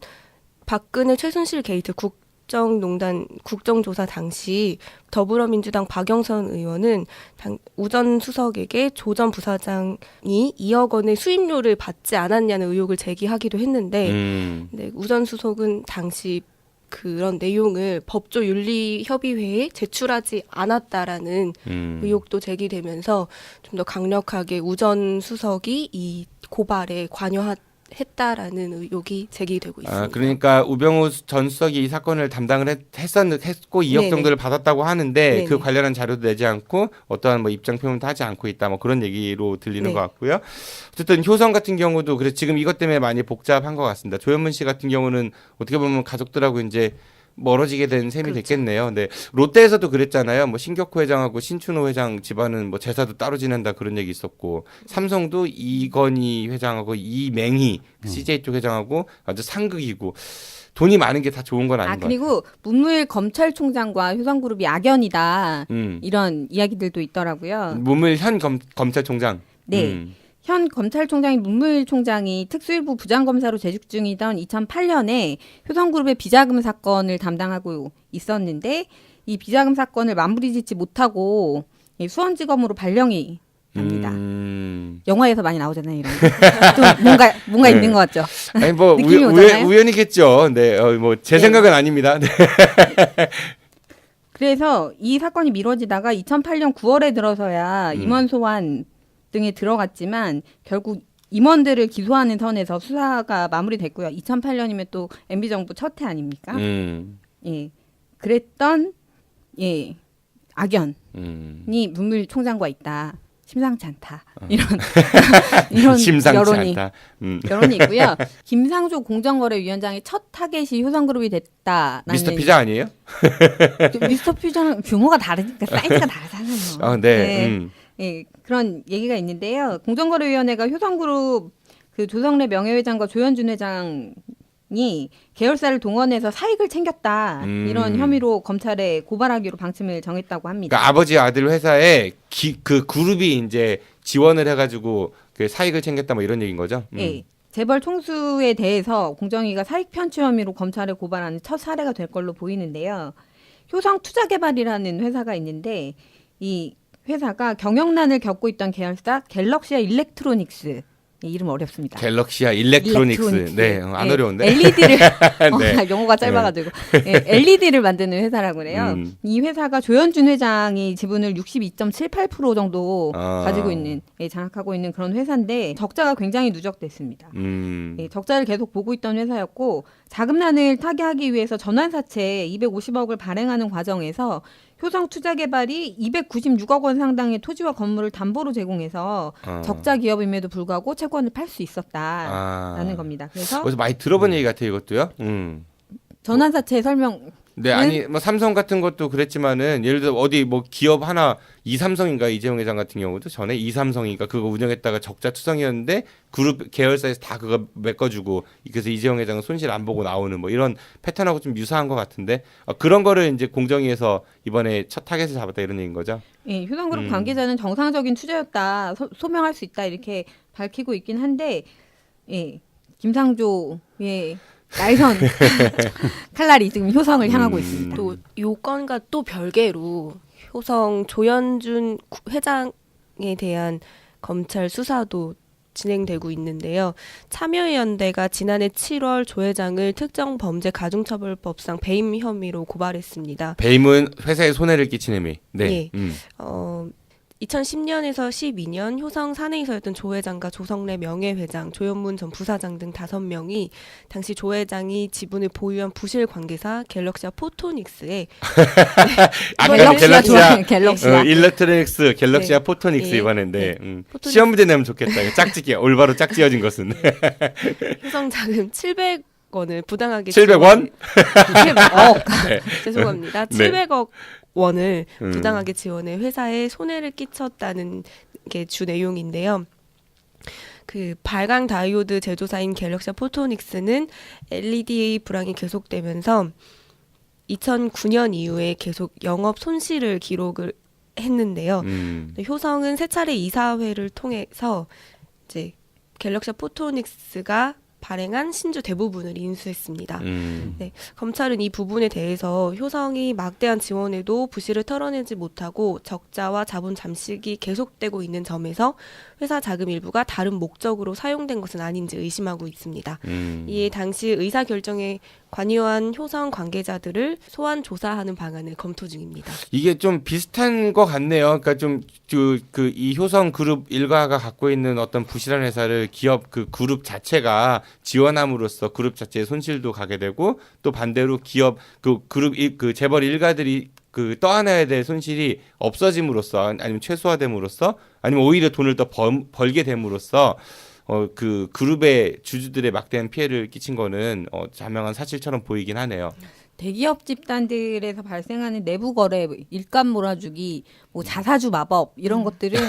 박근혜 최순실 게이트 국정농단 국정조사 당시 더불어민주당 박영선 의원은 우 전 수석에게 조 전 부사장이 2억 원의 수임료를 받지 않았냐는 의혹을 제기하기도 했는데 우 전 수석은 당시 그런 내용을 법조윤리협의회에 제출하지 않았다라는 의혹도 제기되면서 좀 더 강력하게 우 전 수석이 이 고발에 관여했다라는 의혹이 제기되고 있습니다. 그러니까 우병우 전 수석이 이 사건을 담당을 했고 2억 정도를 받았다고 하는데 그 관련한 자료도 내지 않고 어떠한 뭐 입장 표명도 하지 않고 있다 뭐 그런 얘기로 들리는 것 같고요. 어쨌든 효성 같은 경우도 그래서 지금 이것 때문에 많이 복잡한 것 같습니다. 조현문 씨 같은 경우는 어떻게 보면 가족들하고 이제 멀어지게 된 셈이 됐겠네요. 네. 롯데에서도 그랬잖아요. 뭐 신격호 회장하고 신춘호 회장 집안은 뭐 제사도 따로 지낸다 그런 얘기 있었고 삼성도 이건희 회장하고 이맹희 CJ 쪽 회장하고 아주 상극이고 돈이 많은 게 다 좋은 건 아닌 것 같아요. 그리고 문무일 검찰총장과 효성그룹이 악연이다 이런 이야기들도 있더라고요. 문무일 현 검찰총장. 네. 현 검찰총장인 문무일 총장이 특수일부 부장검사로 재직 중이던 2008년에 효성그룹의 비자금 사건을 담당하고 있었는데 이 비자금 사건을 마무리 짓지 못하고 수원지검으로 발령이 납니다. 영화에서 많이 나오잖아요. 이런 거. 좀 뭔가 네. 있는 것 같죠. 아니 뭐 느낌이 오잖아요? 우연이겠죠. 네, 뭐 제 네. 생각은 아닙니다. 네. 그래서 이 사건이 미뤄지다가 2008년 9월에 들어서야 임원 소환 등에 들어갔지만 결국 임원들을 기소하는 선에서 수사가 마무리됐고요. 2008년이면 또 MB 정부 첫 해 아닙니까? 예, 그랬던 악연이 문무일 총장과 있다. 심상치 않다. 이런 심상치 여론이 않다. 여론이 있고요. 김상조 공정거래위원장의 첫 타겟이 효성그룹이 됐다라는 미스터 피자 아니에요? 미스터 피자는 규모가 다르니까 사이즈가 다르잖아요. 아, 네. 예, 그런 얘기가 있는데요. 공정거래위원회가 효성그룹 그 조성래 명예회장과 조현준 회장이 계열사를 동원해서 사익을 챙겼다 이런 혐의로 검찰에 고발하기로 방침을 정했다고 합니다. 그러니까 아버지 아들 회사에 그 그룹이 이제 지원을 해가지고 그 사익을 챙겼다 뭐 이런 얘기인 거죠? 예. 재벌 총수에 대해서 공정위가 사익 편취 혐의로 검찰에 고발하는 첫 사례가 될 걸로 보이는데요. 효성투자개발이라는 회사가 있는데 이 회사가 경영난을 겪고 있던 계열사 갤럭시아 일렉트로닉스 이름 어렵습니다. 갤럭시아 일렉트로닉스. 네, 안 어려운데. LED를 네. 용어가 짧아가지고 LED를 만드는 회사라고 그래요. 이 회사가 조현준 회장이 지분을 62.78% 정도 가지고 있는 장악하고 있는 그런 회사인데 적자가 굉장히 누적됐습니다. 적자를 계속 보고 있던 회사였고 자금난을 타개하기 위해서 전환사채 250억을 발행하는 과정에서 효성투자개발이 296억 원 상당의 토지와 건물을 담보로 제공해서 적자 기업임에도 불구하고 채권을 팔 수 있었다라는 겁니다. 그래서 많이 들어본 얘기 같아요, 이것도요. 전환사채 설명. 네, 아니 뭐 삼성 같은 것도 그랬지만은 예를 들어 어디 뭐 기업 하나 이삼성인가 이재용 회장 같은 경우도 전에 이삼성인가 그거 운영했다가 적자 투성이었는데 그룹 계열사에서 다 그거 메꿔주고 그래서 이재용 회장은 손실 안 보고 나오는 뭐 이런 패턴하고 좀 유사한 것 같은데 그런 거를 이제 공정위에서 이번에 첫 타겟을 잡았다 이런 얘기인 거죠? 예, 효성그룹 관계자는 정상적인 투자였다 소명할 수 있다 이렇게 밝히고 있긴 한데 김상조의 날선 칼날이 지금 효성을 향하고 있습니다. 또 요건과 또 별개로 효성 조현준 회장에 대한 검찰 수사도 진행되고 있는데요. 참여연대가 지난해 7월 조 회장을 특정범죄가중처벌법상 배임 혐의로 고발했습니다. 배임은 회사에 손해를 끼친 혐의. 네. 예. 2010년에서 12년 효성 사내이사였던 조 회장과 조성래 명예회장, 조현문 전 부사장 등 5명이 당시 조 회장이 지분을 보유한 부실 관계사 갤럭시아 포토닉스에 갤럭시아 일렉트로닉스 갤럭시아 포토닉스 이번인데 시험 문제 내면 좋겠다. 짝짓기 올바로 짝지어진 것은 효성 자금 700원을 부당하게 700원? 죄송합니다. 700억 원을 부당하게 지원해 회사에 손해를 끼쳤다는 게 주 내용인데요. 그 발광 다이오드 제조사인 갤럭시아 포토닉스는 LED 불황이 계속되면서 2009년 이후에 계속 영업 손실을 기록을 했는데요. 효성은 세 차례 이사회를 통해서 이제 갤럭시아 포토닉스가 발행한 신주 대부분을 인수했습니다. 네, 검찰은 이 부분에 대해서 효성이 막대한 지원에도 부실을 털어내지 못하고 적자와 자본 잠식이 계속되고 있는 점에서 회사 자금 일부가 다른 목적으로 사용된 것은 아닌지 의심하고 있습니다. 이에 당시 의사결정에 관여한 효성 관계자들을 소환 조사하는 방안을 검토 중입니다. 이게 좀 비슷한 것 같네요. 그러니까 좀 이 효성 그룹 일가가 갖고 있는 어떤 부실한 회사를 기업 그 그룹 자체가 지원함으로써 그룹 자체의 손실도 가게 되고 또 반대로 기업 그 그룹 그 재벌 일가들이 그 떠안아야 될 손실이 없어짐으로써 아니면 최소화됨으로써 아니면 오히려 돈을 더 벌게 됨으로써 그 그룹의 주주들의 막대한 피해를 끼친 거는 자명한 사실처럼 보이긴 하네요. 대기업 집단들에서 발생하는 내부 거래, 일감 몰아주기, 뭐 자사주 마법 이런 것들은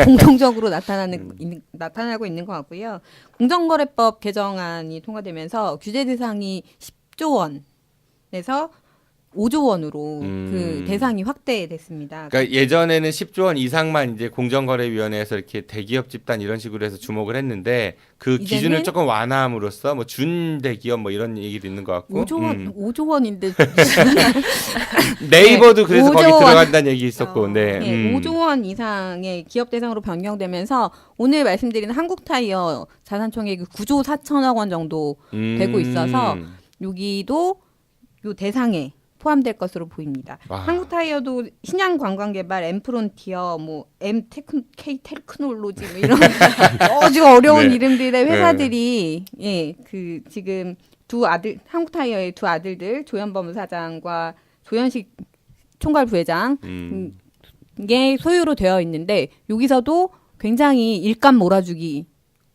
공통적으로 나타나고 있는 것 같고요. 공정거래법 개정안이 통과되면서 규제 대상이 10조 원에서 5조 원으로 그 대상이 확대됐습니다. 그러니까 예전에는 10조 원 이상만 이제 공정거래위원회에서 이렇게 대기업 집단 이런 식으로 해서 주목을 했는데 그 기준을 조금 완화함으로써 뭐 준대기업 뭐 이런 얘기도 있는 것 같고 5조 원인데 네이버도 그래서 5조 거기 원. 들어간다는 얘기 있었고 네. 5조 원 이상의 기업 대상으로 변경되면서 오늘 말씀드리는 한국타이어 자산총액이 9조 4천억 원 정도 되고 있어서 여기도 요 대상에 포함될 것으로 보입니다. 와. 한국타이어도 신양 관광개발, 엠프론티어, 뭐 K 테크놀로지 뭐 이런 아주 어려운 네. 이름들의 회사들이 그 지금 두 아들 한국타이어의 두 아들들 조현범 사장과 조현식 총괄 부회장 게 소유로 되어 있는데 여기서도 굉장히 일감 몰아주기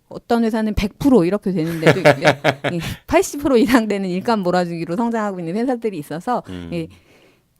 어떤 회사는 100% 이렇게 되는데도 80% 이상 되는 일감 몰아주기로 성장하고 있는 회사들이 있어서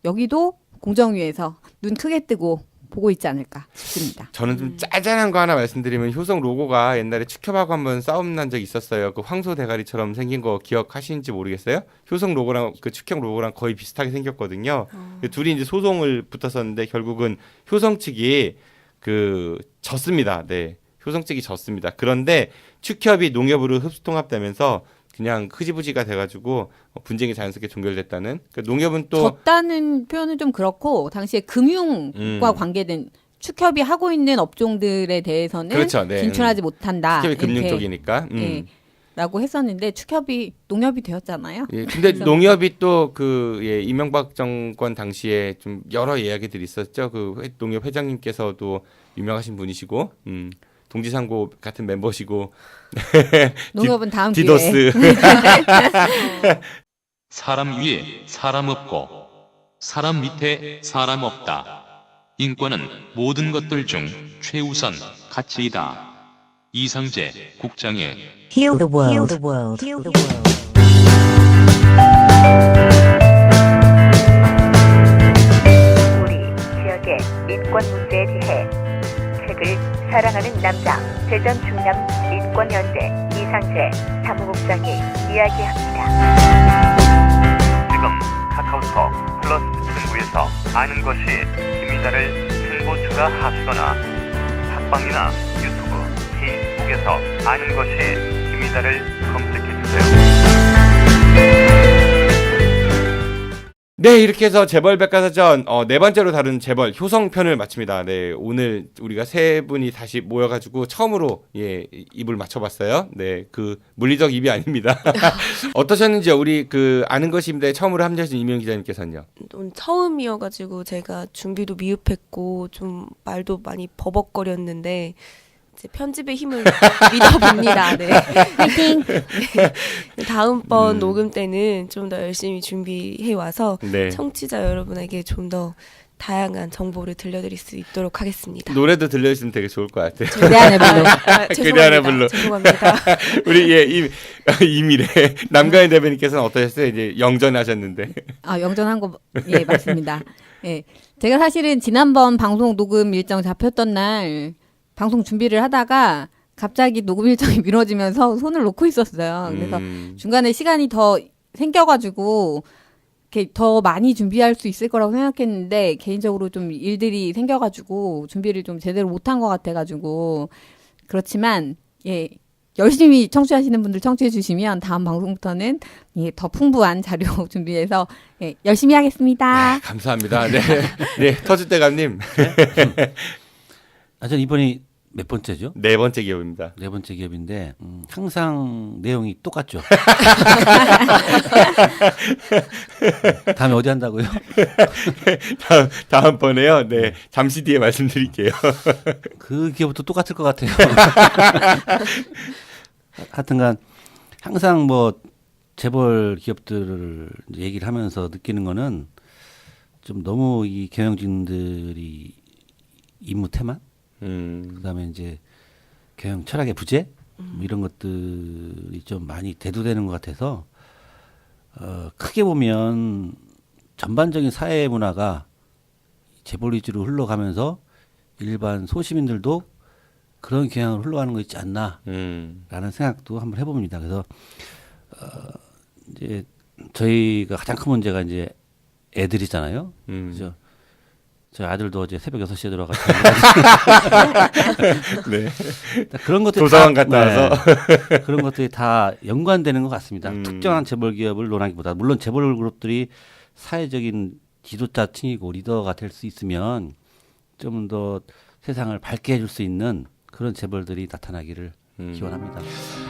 여기도 공정위에서 눈 크게 뜨고 보고 있지 않을까 싶습니다. 저는 좀 짜잔한 거 하나 말씀드리면 효성 로고가 옛날에 축협하고 한번 싸움 난 적이 있었어요. 그 황소 대가리처럼 생긴 거 기억하시는지 모르겠어요? 효성 로고랑 그 축협 로고랑 거의 비슷하게 생겼거든요. 둘이 이제 소송을 붙었었는데 결국은 효성 측이 그 졌습니다. 네. 효성 측이 졌습니다. 그런데 축협이 농협으로 흡수통합되면서 그냥 흐지부지가 돼가지고 분쟁이 자연스럽게 종결됐다는. 그러니까 농협은 또 졌다는 표현은 좀 그렇고 당시에 금융과 관계된 축협이 하고 있는 업종들에 대해서는 그렇죠, 네. 진출하지 못한다. 축협이 금융 쪽이니까. 라고 했었는데 축협이 농협이 되었잖아요. 예, 근데 농협이 또 그 이명박 정권 당시에 좀 여러 이야기들이 있었죠. 그 농협 회장님께서도 유명하신 분이시고. 동지상고 같은 멤버시고 농협은 다음 디도스 사람 위에 사람 없고 사람 밑에 사람 없다. 인권은 모든 것들 중 최우선 가치이다. 이상재 국장의 Heal the world. Heal the world. Heal the world. 우리 지역의 인권 문제에 대해 책을 사랑하는 남자 대전충남 인권연대 이상재 사무국장이 이야기합니다. 지금 카카오톡 플러스 친구에서 아는 것이 힘이다를 친구 추가하시거나 팟빵이나 유튜브, 페이스북에서 아는 것이 힘이다를 검색해주세요. 네, 이렇게 해서 재벌 백과사전 네 번째로 다룬 재벌 효성편을 마칩니다. 네, 오늘 우리가 세 분이 다시 모여가지고 처음으로 입을 맞춰봤어요. 네, 그 물리적 입이 아닙니다. 어떠셨는지요? 우리 그 아는 것입니다에 처음으로 합류하신 이명 기자님께서는요. 오늘 처음이어가지고 제가 준비도 미흡했고 좀 말도 많이 버벅거렸는데 이제 편집의 힘을 믿어봅니다. 네. 화이팅! 네. 다음번 녹음 때는 좀 더 열심히 준비해 와서 네. 청취자 여러분에게 좀 더 다양한 정보를 들려드릴 수 있도록 하겠습니다. 노래도 들려주시면 되게 좋을 것 같아요. 그대안의 불로. 그대안의 불로. 죄송합니다. 우리 이미래 남가연 대변인께서는 어떠셨어요? 이제 영전하셨는데. 영전한 거 맞습니다. 제가 사실은 지난번 방송 녹음 일정 잡혔던 날 방송 준비를 하다가 갑자기 녹음 일정이 미뤄지면서 손을 놓고 있었어요. 그래서 중간에 시간이 더 생겨가지고 이렇게 더 많이 준비할 수 있을 거라고 생각했는데 개인적으로 좀 일들이 생겨가지고 준비를 좀 제대로 못한 것 같아가지고 그렇지만 열심히 청취하시는 분들 청취해 주시면 다음 방송부터는 더 풍부한 자료 준비해서 열심히 하겠습니다. 네, 감사합니다. 네, 네 터줏대감님. 전 이번이 몇 번째죠? 네 번째 기업입니다. 네 번째 기업인데 항상 내용이 똑같죠. 다음에 어디 한다고요? 다음번에요. 네, 잠시 뒤에 말씀드릴게요. 그 기업도 똑같을 것 같아요. 하여튼간 항상 뭐 재벌 기업들을 얘기를 하면서 느끼는 거는 좀 너무 이 경영진들이 임무 태만 그다음에 이제 경영 철학의 부재 뭐 이런 것들이 좀 많이 대두되는 것 같아서 크게 보면 전반적인 사회 문화가 재벌 위주로 흘러가면서 일반 소시민들도 그런 경향으로 흘러가는 거 있지 않나라는 생각도 한번 해봅니다. 그래서 이제 저희가 가장 큰 문제가 이제 애들이잖아요. 그죠? 저희 아들도 어제 새벽 6시에 들어가서 네. 그런 것들이 도서관 갔다 와서 그런 것들이 다 연관되는 것 같습니다. 특정한 재벌 기업을 논하기보다 물론 재벌 그룹들이 사회적인 지도자층이고 리더가 될 수 있으면 좀 더 세상을 밝게 해줄 수 있는 그런 재벌들이 나타나기를 기원합니다.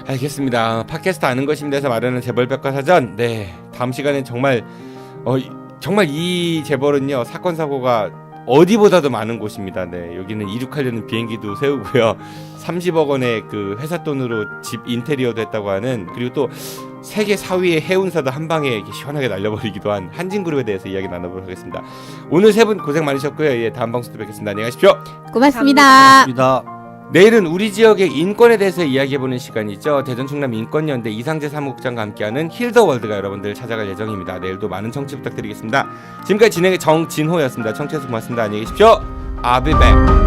알겠습니다. 팟캐스트 아는 것입니다에서 마련하는 재벌백과사전. 네, 다음 시간에 정말 이 재벌은요 사건 사고가 어디보다도 많은 곳입니다. 네, 여기는 이륙하려는 비행기도 세우고요. 30억 원의 그 회사 돈으로 집 인테리어도 했다고 하는, 그리고 또 세계 4위의 해운사도 한 방에 이렇게 시원하게 날려버리기도 한 한진그룹에 대해서 이야기 나눠보도록 하겠습니다. 오늘 세 분 고생 많으셨고요. 예, 다음 방송도 뵙겠습니다. 안녕히 가십시오. 고맙습니다. 고맙습니다. 내일은 우리 지역의 인권에 대해서 이야기해보는 시간이죠. 대전 충남 인권연대 이상재 사무국장과 함께하는 힐더월드가 여러분들 찾아갈 예정입니다. 내일도 많은 청취 부탁드리겠습니다. 지금까지 진행의 정진호였습니다. 청취해서 고맙습니다. 안녕히 계십시오. I'll be back.